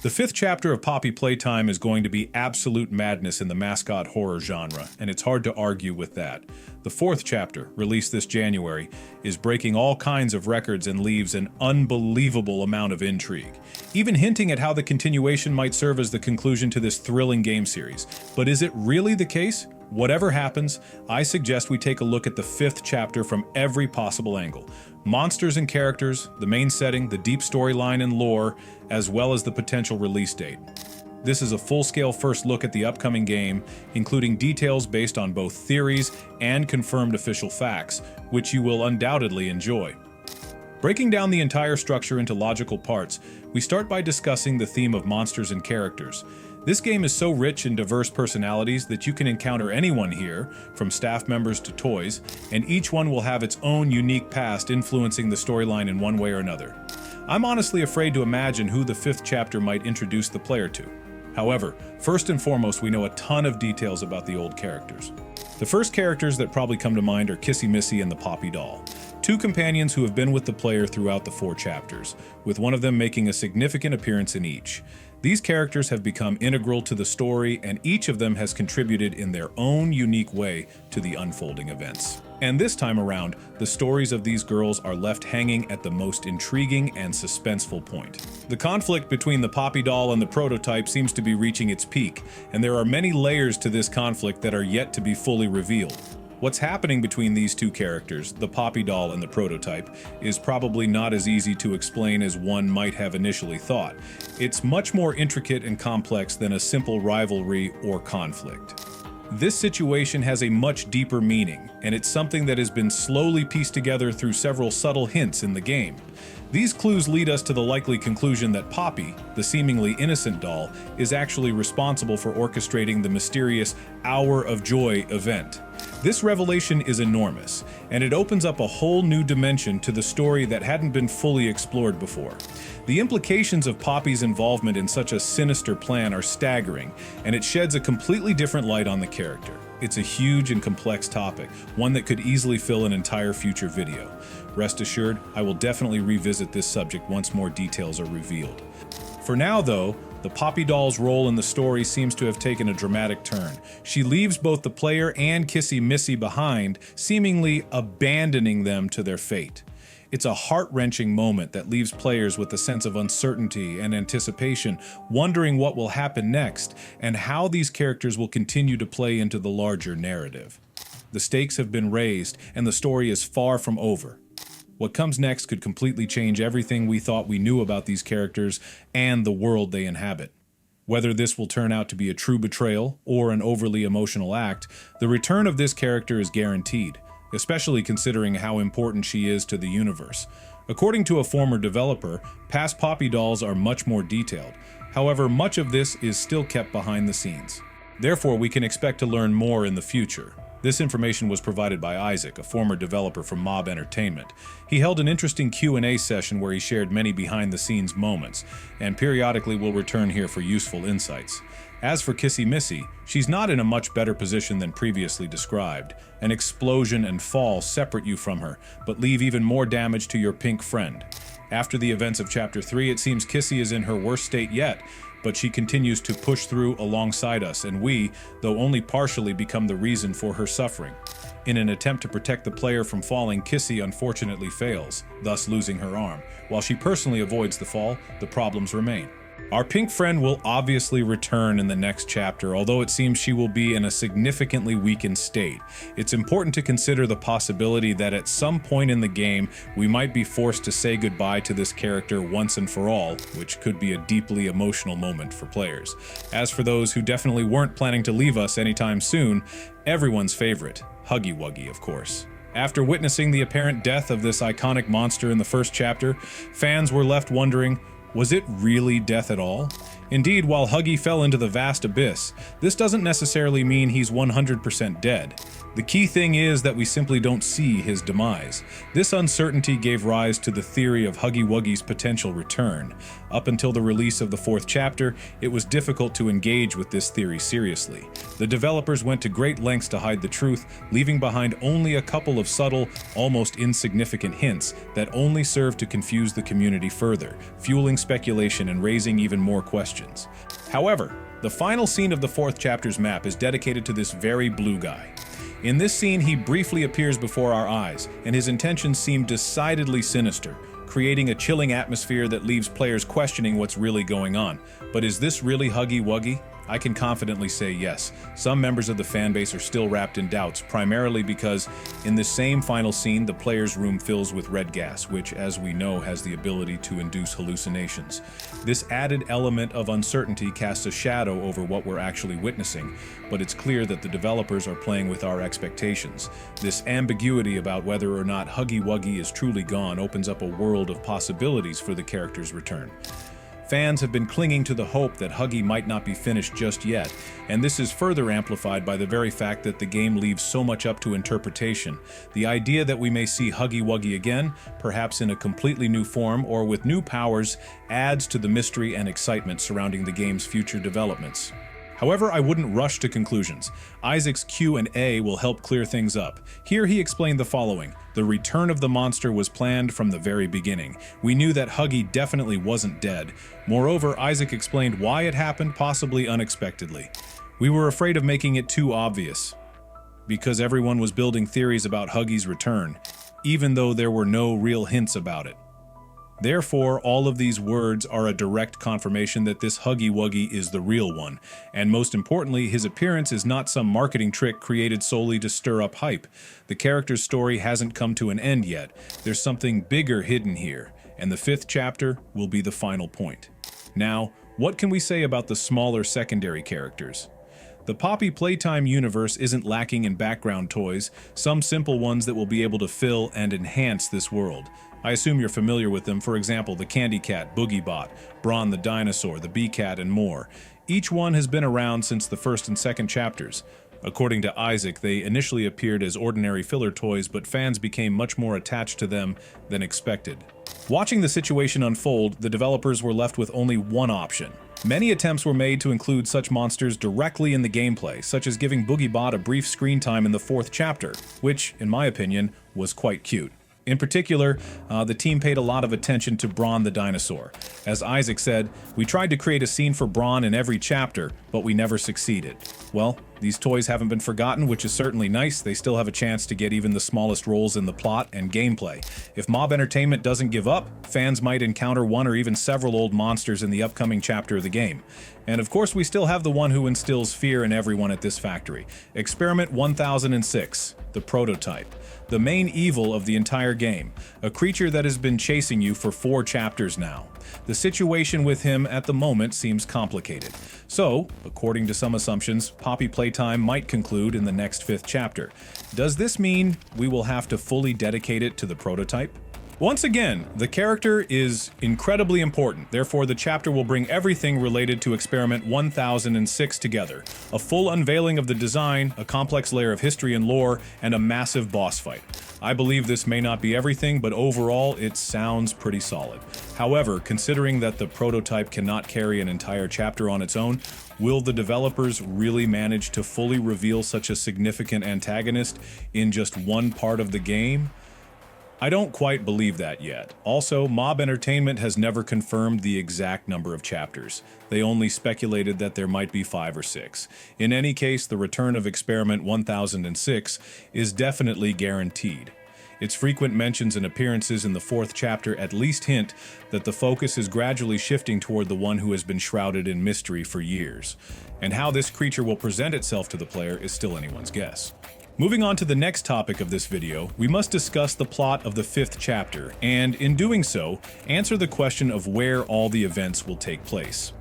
The fifth chapter of Poppy Playtime is going to be absolute madness in the mascot horror genre, and it's hard to argue with that. The fourth chapter, released this January, is breaking all kinds of records and leaves an unbelievable amount of intrigue, even hinting at how the continuation might serve as the conclusion to this thrilling game series. But is it really the case? Whatever happens, I suggest we take a look at the fifth chapter from every possible angle. Monsters and characters, the main setting, the deep storyline and lore, as well as the potential release date. This is a full-scale first look at the upcoming game, including details based on both theories and confirmed official facts, which you will undoubtedly enjoy. Breaking down the entire structure into logical parts, we start by discussing the theme of monsters and characters. This game is so rich in diverse personalities that you can encounter anyone here, from staff members to toys, and each one will have its own unique past influencing the storyline in one way or another. I'm honestly afraid to imagine who the fifth chapter might introduce the player to. However, first and foremost, we know a ton of details about the old characters. The first characters that probably come to mind are Kissy Missy and the Poppy Doll, two companions who have been with the player throughout the 4 chapters, with one of them making a significant appearance in each. These characters have become integral to the story, and each of them has contributed in their own unique way to the unfolding events. And this time around, the stories of these girls are left hanging at the most intriguing and suspenseful point. The conflict between the Poppy Doll and the prototype seems to be reaching its peak, and there are many layers to this conflict that are yet to be fully revealed. What's happening between these two characters, the Poppy Doll and the prototype, is probably not as easy to explain as one might have initially thought. It's much more intricate and complex than a simple rivalry or conflict. This situation has a much deeper meaning, and it's something that has been slowly pieced together through several subtle hints in the game. These clues lead us to the likely conclusion that Poppy, the seemingly innocent doll, is actually responsible for orchestrating the mysterious Hour of Joy event. This revelation is enormous, and it opens up a whole new dimension to the story that hadn't been fully explored before. The implications of Poppy's involvement in such a sinister plan are staggering, and it sheds a completely different light on the character. It's a huge and complex topic, one that could easily fill an entire future video. Rest assured, I will definitely revisit this subject once more details are revealed. For now, though, the Poppy Doll's role in the story seems to have taken a dramatic turn. She leaves both the player and Kissy Missy behind, seemingly abandoning them to their fate. It's a heart-wrenching moment that leaves players with a sense of uncertainty and anticipation, wondering what will happen next and how these characters will continue to play into the larger narrative. The stakes have been raised, and the story is far from over. What comes next could completely change everything we thought we knew about these characters and the world they inhabit. Whether this will turn out to be a true betrayal or an overly emotional act, the return of this character is guaranteed, especially considering how important she is to the universe. According to a former developer, past Poppy Dolls are much more detailed. However, much of this is still kept behind the scenes. Therefore, we can expect to learn more in the future. This information was provided by Isaac, a former developer from Mob Entertainment. He held an interesting Q&A session where he shared many behind-the-scenes moments, and periodically will return here for useful insights. As for Kissy Missy, she's not in a much better position than previously described. An explosion and fall separate you from her, but leave even more damage to your pink friend. After the events of Chapter 3, it seems Kissy is in her worst state yet, but she continues to push through alongside us, and we, though only partially, become the reason for her suffering. In an attempt to protect the player from falling, Kissy unfortunately fails, thus losing her arm. While she personally avoids the fall, the problems remain. Our pink friend will obviously return in the next chapter, although it seems she will be in a significantly weakened state. It's important to consider the possibility that at some point in the game, we might be forced to say goodbye to this character once and for all, which could be a deeply emotional moment for players. As for those who definitely weren't planning to leave us anytime soon, everyone's favorite, Huggy Wuggy, of course. After witnessing the apparent death of this iconic monster in the first chapter, fans were left wondering, was it really death at all? Indeed, while Huggy fell into the vast abyss, this doesn't necessarily mean he's 100% dead. The key thing is that we simply don't see his demise. This uncertainty gave rise to the theory of Huggy Wuggy's potential return. Up until the release of the 4th chapter, it was difficult to engage with this theory seriously. The developers went to great lengths to hide the truth, leaving behind only a couple of subtle, almost insignificant hints that only served to confuse the community further, fueling speculation and raising even more questions. However, the final scene of the 4th chapter's map is dedicated to this very blue guy. In this scene, he briefly appears before our eyes, and his intentions seem decidedly sinister, creating a chilling atmosphere that leaves players questioning what's really going on. But is this really Huggy Wuggy? I can confidently say yes. Some members of the fanbase are still wrapped in doubts, primarily because in this same final scene, the player's room fills with red gas, which, as we know, has the ability to induce hallucinations. This added element of uncertainty casts a shadow over what we're actually witnessing, but it's clear that the developers are playing with our expectations. This ambiguity about whether or not Huggy Wuggy is truly gone opens up a world of possibilities for the character's return. Fans have been clinging to the hope that Huggy might not be finished just yet, and this is further amplified by the very fact that the game leaves so much up to interpretation. The idea that we may see Huggy Wuggy again, perhaps in a completely new form or with new powers, adds to the mystery and excitement surrounding the game's future developments. However, I wouldn't rush to conclusions. Isaac's Q&A will help clear things up. Here he explained the following. The return of the monster was planned from the very beginning. We knew that Huggy definitely wasn't dead. Moreover, Isaac explained why it happened, possibly unexpectedly. We were afraid of making it too obvious, because everyone was building theories about Huggy's return, even though there were no real hints about it. Therefore, all of these words are a direct confirmation that this Huggy Wuggy is the real one, and most importantly, his appearance is not some marketing trick created solely to stir up hype. The character's story hasn't come to an end yet. There's something bigger hidden here, and the 5th chapter will be the final point. Now, what can we say about the smaller secondary characters? The Poppy Playtime universe isn't lacking in background toys, some simple ones that will be able to fill and enhance this world. I assume you're familiar with them, for example, the Candy Cat, Boogie Bot, Brawn the Dinosaur, the Bee Cat, and more. Each one has been around since the 1st and 2nd chapters. According to Isaac, they initially appeared as ordinary filler toys, but fans became much more attached to them than expected. Watching the situation unfold, the developers were left with only one option. Many attempts were made to include such monsters directly in the gameplay, such as giving Boogie Bot a brief screen time in the 4th chapter, which, in my opinion, was quite cute. In particular, the team paid a lot of attention to Brawn the Dinosaur. As Isaac said, we tried to create a scene for Brawn in every chapter, but we never succeeded. Well, these toys haven't been forgotten, which is certainly nice. They still have a chance to get even the smallest roles in the plot and gameplay. If Mob Entertainment doesn't give up, fans might encounter one or even several old monsters in the upcoming chapter of the game. And of course, we still have the one who instills fear in everyone at this factory. Experiment 1006, the prototype. The main evil of the entire game, a creature that has been chasing you for 4 chapters now. The situation with him at the moment seems complicated. So, according to some assumptions, Poppy Playtime might conclude in the next 5th chapter. Does this mean we will have to fully dedicate it to the prototype? Once again, the character is incredibly important, therefore the chapter will bring everything related to Experiment 1006 together. A full unveiling of the design, a complex layer of history and lore, and a massive boss fight. I believe this may not be everything, but overall it sounds pretty solid. However, considering that the prototype cannot carry an entire chapter on its own, will the developers really manage to fully reveal such a significant antagonist in just one part of the game? I don't quite believe that yet. Also, Mob Entertainment has never confirmed the exact number of chapters. They only speculated that there might be 5 or 6. In any case, the return of Experiment 1006 is definitely guaranteed. Its frequent mentions and appearances in the 4th chapter at least hint that the focus is gradually shifting toward the one who has been shrouded in mystery for years. And how this creature will present itself to the player is still anyone's guess. Moving on to the next topic of this video, we must discuss the plot of the 5th chapter, and in doing so, answer the question of where all the events will take place.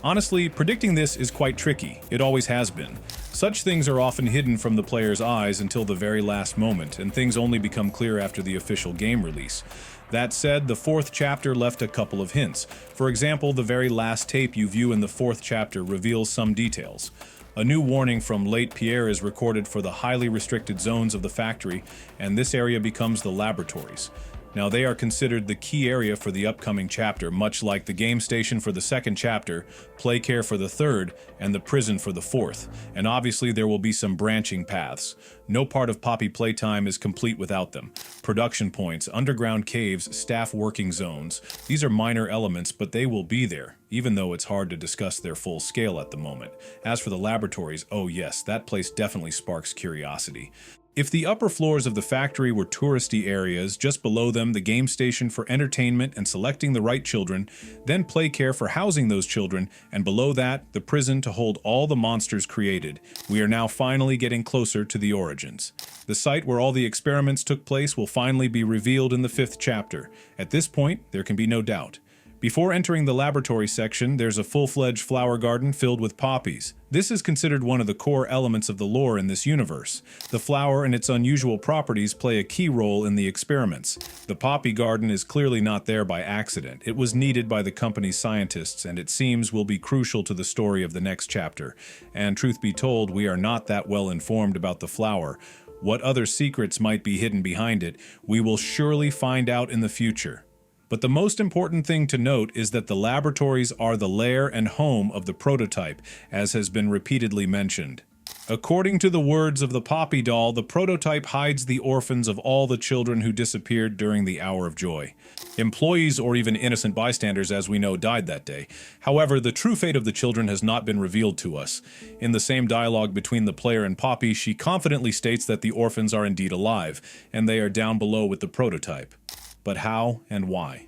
Honestly, predicting this is quite tricky. It always has been. Such things are often hidden from the player's eyes until the very last moment, and things only become clear after the official game release. That said, the fourth chapter left a couple of hints. For example, the very last tape you view in the fourth chapter reveals some details. A new warning from Late Pierre is recorded for the highly restricted zones of the factory, and this area becomes the laboratories. Now, they are considered the key area for the upcoming chapter, much like the game station for the second chapter, play care for the third, and the prison for the fourth. And obviously, there will be some branching paths. No part of Poppy Playtime is complete without them. Production points, underground caves, staff working zones. These are minor elements, but they will be there, even though it's hard to discuss their full scale at the moment. As for the laboratories, oh yes, that place definitely sparks curiosity. If the upper floors of the factory were touristy areas, just below them the game station for entertainment and selecting the right children, then play care for housing those children, and below that, the prison to hold all the monsters created, we are now finally getting closer to the origins. The site where all the experiments took place will finally be revealed in the fifth chapter. At this point, there can be no doubt. Before entering the laboratory section, there's a full-fledged flower garden filled with poppies. This is considered one of the core elements of the lore in this universe. The flower and its unusual properties play a key role in the experiments. The poppy garden is clearly not there by accident. It was needed by the company's scientists, and it seems will be crucial to the story of the next chapter. And truth be told, we are not that well informed about the flower. What other secrets might be hidden behind it, we will surely find out in the future. But the most important thing to note is that the laboratories are the lair and home of the prototype, as has been repeatedly mentioned. According to the words of the Poppy doll, the prototype hides the orphans of all the children who disappeared during the Hour of Joy. Employees or even innocent bystanders, as we know, died that day. However, the true fate of the children has not been revealed to us. In the same dialogue between the player and Poppy, she confidently states that the orphans are indeed alive, and they are down below with the prototype. But how and why?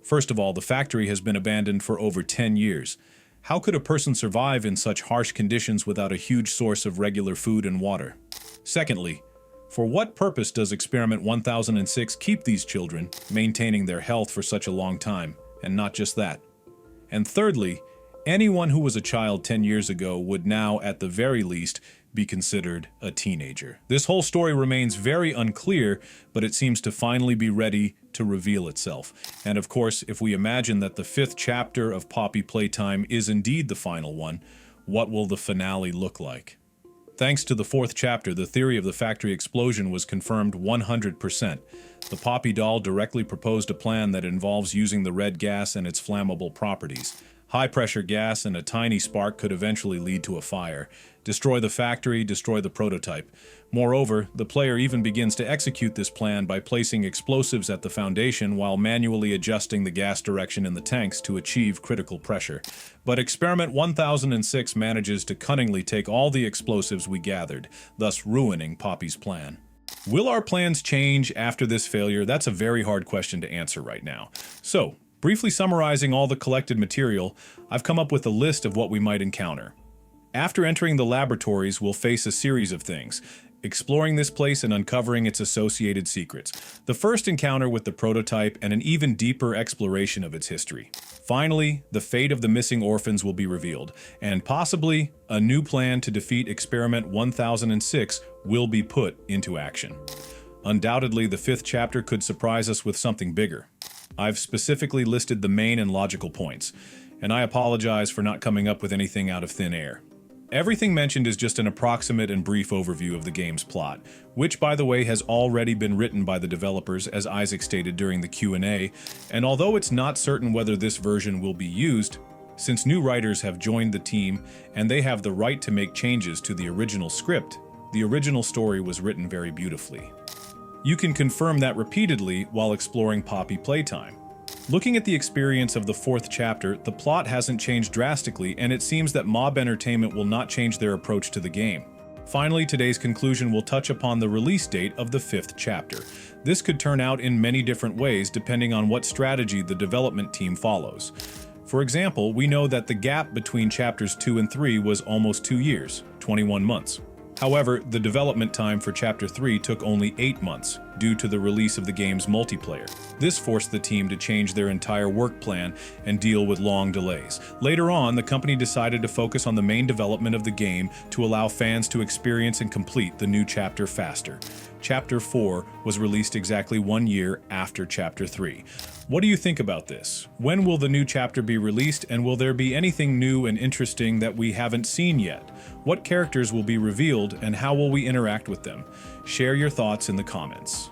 First of all, the factory has been abandoned for over 10 years. How could a person survive in such harsh conditions without a huge source of regular food and water? Secondly, for what purpose does Experiment 1006 keep these children, maintaining their health for such a long time, and not just that? And thirdly, anyone who was a child 10 years ago would now, at the very least, be considered a teenager. This whole story remains very unclear, but it seems to finally be ready to reveal itself. And of course, if we imagine that the fifth chapter of Poppy Playtime is indeed the final one, what will the finale look like? Thanks to the fourth chapter, the theory of the factory explosion was confirmed 100%. The Poppy doll directly proposed a plan that involves using the red gas and its flammable properties. High-pressure gas and a tiny spark could eventually lead to a fire. Destroy the factory, destroy the prototype. Moreover, the player even begins to execute this plan by placing explosives at the foundation while manually adjusting the gas direction in the tanks to achieve critical pressure. But Experiment 1006 manages to cunningly take all the explosives we gathered, thus ruining Poppy's plan. Will our plans change after this failure? That's a very hard question to answer right now. So, briefly summarizing all the collected material, I've come up with a list of what we might encounter. After entering the laboratories, we'll face a series of things, exploring this place and uncovering its associated secrets. The first encounter with the prototype and an even deeper exploration of its history. Finally, the fate of the missing orphans will be revealed, and possibly a new plan to defeat Experiment 1006 will be put into action. Undoubtedly, the fifth chapter could surprise us with something bigger. I've specifically listed the main and logical points, and I apologize for not coming up with anything out of thin air. Everything mentioned is just an approximate and brief overview of the game's plot, which, by the way, has already been written by the developers, as Isaac stated during the Q&A, and although it's not certain whether this version will be used, since new writers have joined the team and they have the right to make changes to the original script, the original story was written very beautifully. You can confirm that repeatedly while exploring Poppy Playtime. Looking at the experience of the fourth chapter, the plot hasn't changed drastically, and it seems that Mob Entertainment will not change their approach to the game. Finally, today's conclusion will touch upon the release date of the fifth chapter. This could turn out in many different ways depending on what strategy the development team follows. For example, we know that the gap between chapters 2 and 3 was almost 2 years, 21 months. However, the development time for Chapter 3 took only 8 months, due to the release of the game's multiplayer. This forced the team to change their entire work plan and deal with long delays. Later on, the company decided to focus on the main development of the game to allow fans to experience and complete the new chapter faster. Chapter 4 was released exactly 1 year after Chapter 3. What do you think about this? When will the new chapter be released, and will there be anything new and interesting that we haven't seen yet? What characters will be revealed, and how will we interact with them? Share your thoughts in the comments.